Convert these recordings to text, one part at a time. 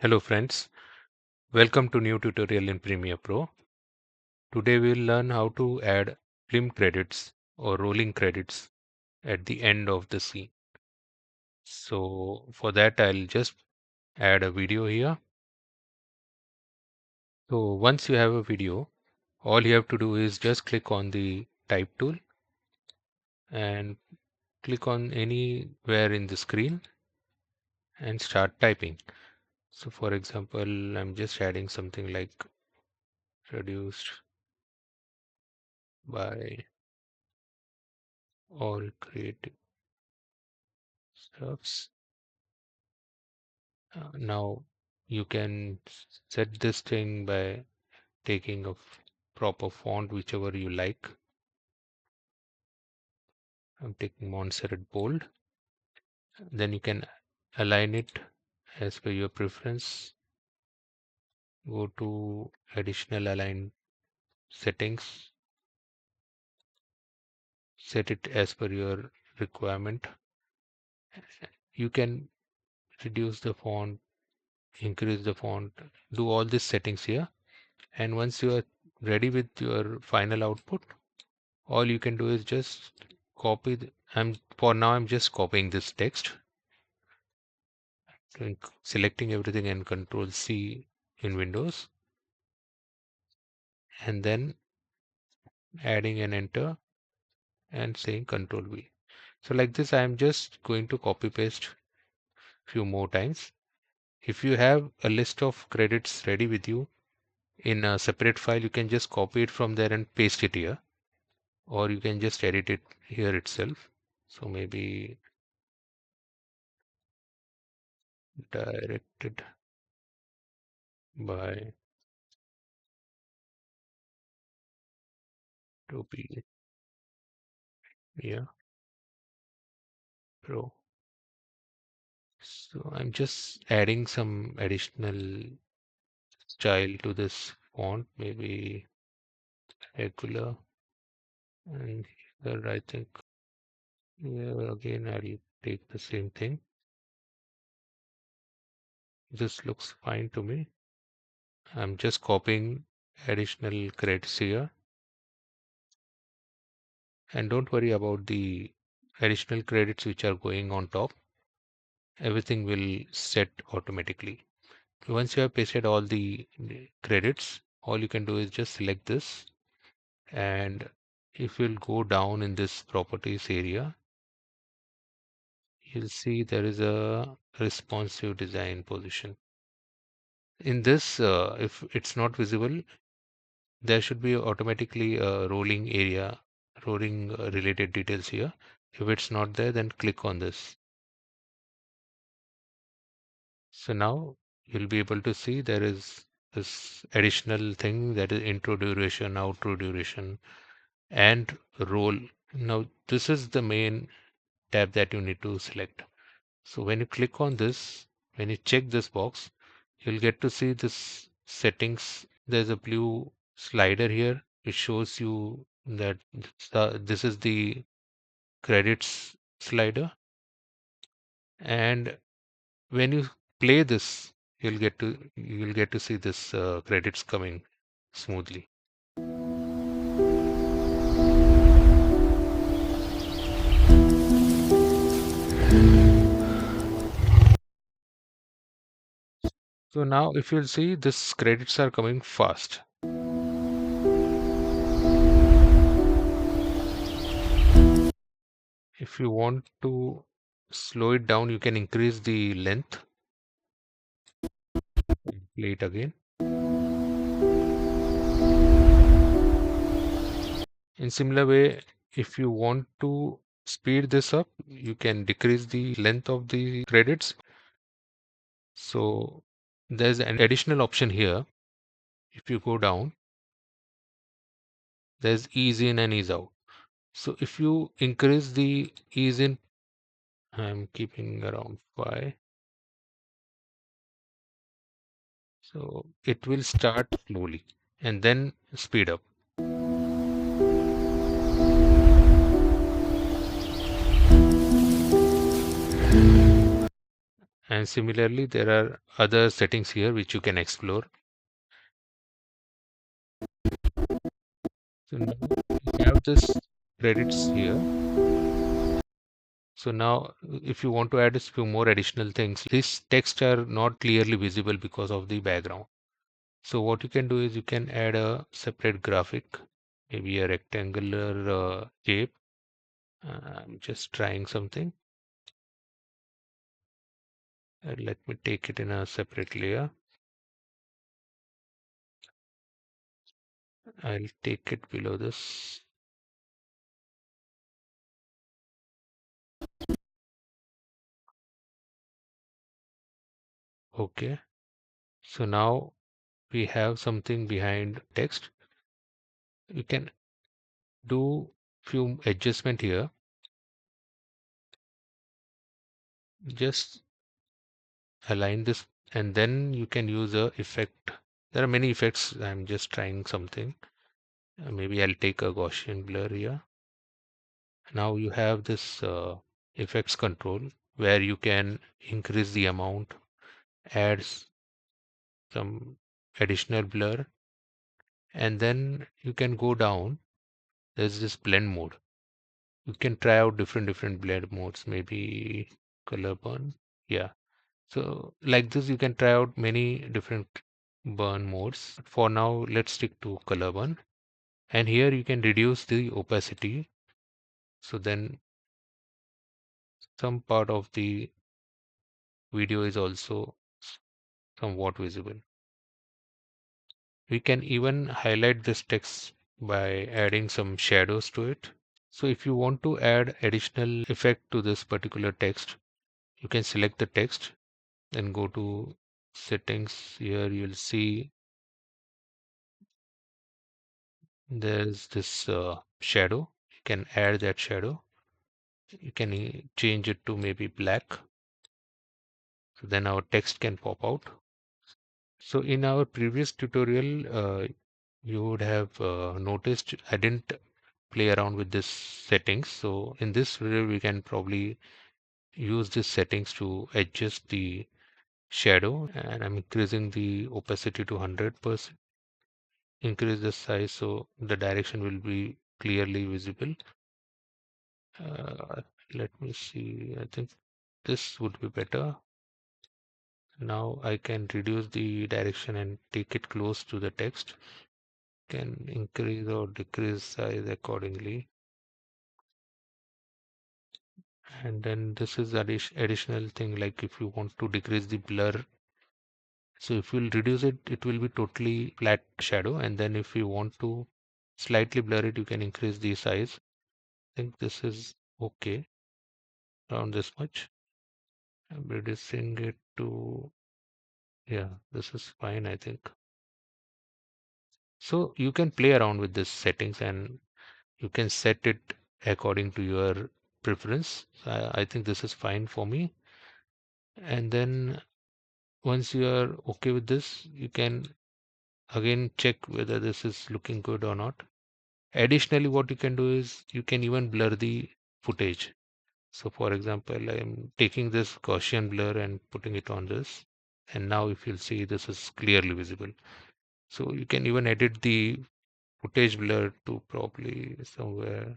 Hello friends, welcome to new tutorial in Premiere Pro. Today we'll learn how to add film credits or rolling credits at the end of the scene. So for that I'll just add a video here. So once you have a video, all you have to do is just click on the type tool and click on anywhere in the screen and start typing. So for example, I'm just adding something like produced by all creative stuffs. Now you can set this thing by taking a proper font, whichever you like. I'm taking Montserrat Bold. Then you can align it as per your preference. Go to additional align settings. Set it as per your requirement. You can reduce the font, increase the font, do all these settings here. And once you are ready with your final output, all you can do is just copy for now I'm just copying this text, selecting everything and Control C in Windows and then adding an enter and saying Control V. So like this I'm just going to copy paste few more times. If you have a list of credits ready with you in a separate file, you can just copy it from there and paste it here, or you can just edit it here itself. So maybe directed by Adobe Premiere Pro. So I'm just adding some additional style to this font, maybe regular. And here I think here again I'll take the same thing. This looks fine to me. I'm just copying additional credits here. And don't worry about the additional credits which are going on top. Everything will set automatically. Once you have pasted all the credits, all you can do is just select this, and if you'll go down in this properties area, you'll see there is a responsive design position. In this, if it's not visible, there should be automatically a rolling area, rolling related details here. If it's not there, then click on this. So now you'll be able to see there is this additional thing, that is intro duration, outro duration, and roll. Now this is the main tab that you need to select. So when you click on this, when you check this box, you'll get to see this settings. There's a blue slider here which shows you that this is the credits slider, and when you play this, you'll get to see this credits coming smoothly. So now if you'll see, this credits are coming fast. If you want to slow it down, you can increase the length. Play it again. In similar way, if you want to speed this up, you can decrease the length of the credits. So there's an additional option here. If you go down, there's ease in and ease out. So if you increase the ease in, I'm keeping around 5. So it will start slowly and then speed up. And similarly, there are other settings here which you can explore. So now you have this credits here. So now if you want to add a few more additional things, these text are not clearly visible because of the background. So what you can do is you can add a separate graphic, maybe a rectangular shape. I'm just trying something. Let me take it in a separate layer. I'll take it below this. Okay. So now we have something behind text. You can do few adjustment here. Just align this and then you can use a effect. There are many effects. I'm just trying something. Maybe I'll take a Gaussian blur here. Now you have this effects control where you can increase the amount, add some additional blur, and then you can go down. There's this blend mode. You can try out different blend modes, maybe color burn. Yeah. So like this, you can try out many different burn modes. For now, let's stick to color burn. And here you can reduce the opacity. So then some part of the video is also somewhat visible. We can even highlight this text by adding some shadows to it. So if you want to add additional effect to this particular text, you can select the text, then go to settings. Here you'll see there's this shadow. You can add that shadow. You can change it to maybe black. So then our text can pop out. So in our previous tutorial, you would have noticed I didn't play around with this settings. So in this video, we can probably use these settings to adjust the shadow, and I'm increasing the opacity to 100%. Increase the size so the direction will be clearly visible. Uh, Let me see. I think this would be better. Now I can reduce the direction and take it close to the text. Can increase or decrease size accordingly. And then this is additional thing, like if you want to decrease the blur. So if you'll reduce it, it will be totally flat shadow. And then if you want to slightly blur it, you can increase the size. I think this is okay around this much. I'm reducing it to, yeah, this is fine, I think. So you can play around with this settings and you can set it according to your preference. I think this is fine for me. And then once you are okay with this, you can again check whether this is looking good or not. Additionally, what you can do is you can even blur the footage. So for example, I'm taking this Gaussian blur and putting it on this. And now if you'll see, this is clearly visible. So you can even edit the footage blur to probably somewhere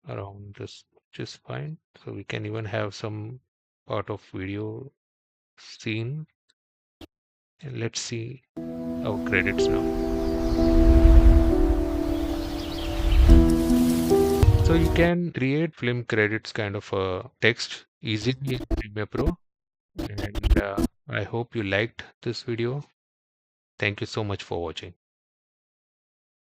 around this, which is fine. So we can even have some part of video seen. And let's see our credits now. So you can create film credits kind of a text easily in Premiere Pro. And I hope you liked this video. Thank you so much for watching.